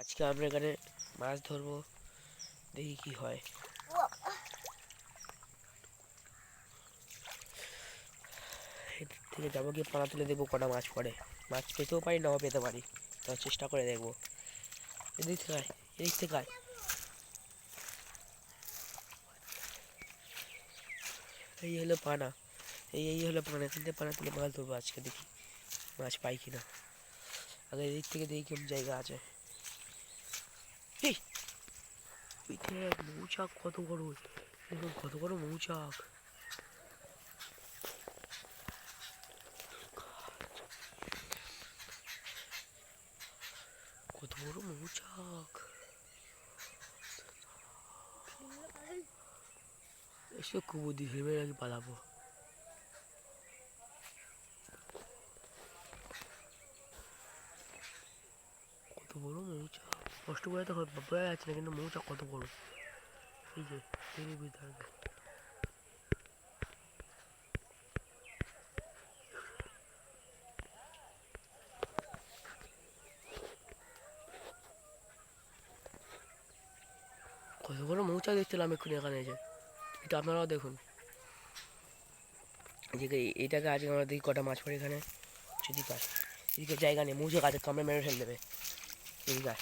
আজকে আমরা এখানে মাছ ধরবো, দেখি কি হয়। এদিক থেকে যাবো, গিয়ে পানা তুলে দেখবো কটা মাছ পড়ে। মাছ পেতেও পারি, নাও পেতে পারি, তো চেষ্টা করে দেখবো। এদিক থেকে আয়, এদিক থেকে আয়। এই হলো পানা, এই হলো পানা। এখান থেকে পানা তুলে মাছ ধরবো আজকে, দেখি মাছ পাই কিনা। আগে এদিক থেকে দেখি কেমন জায়গা আছে। এই মৌচাক কত বড়, দেখুন কত বড় মৌচাক। কত বড় মৌচাক, এসে কুবুদি ভেবে আগে পালাবো। কত বড় মৌচাক, কষ্ট করে তো বোঝা যাচ্ছে না, কিন্তু মৌচাক কত বড়। এই যে এর ভিতরে কত বড় মৌচাক দেখছিলাম এক্ষুনি এখানে। যে এটা আপনারাও দেখুন, এদিকে এইটাকে আজকে আমরা দেখি কটা মাছ পড়ে এখানে। যদি পাই, এদিকে জায়গা নেই, মৌচাক আছে, কামড়ে মেরে ফেল দেবে। এদিকে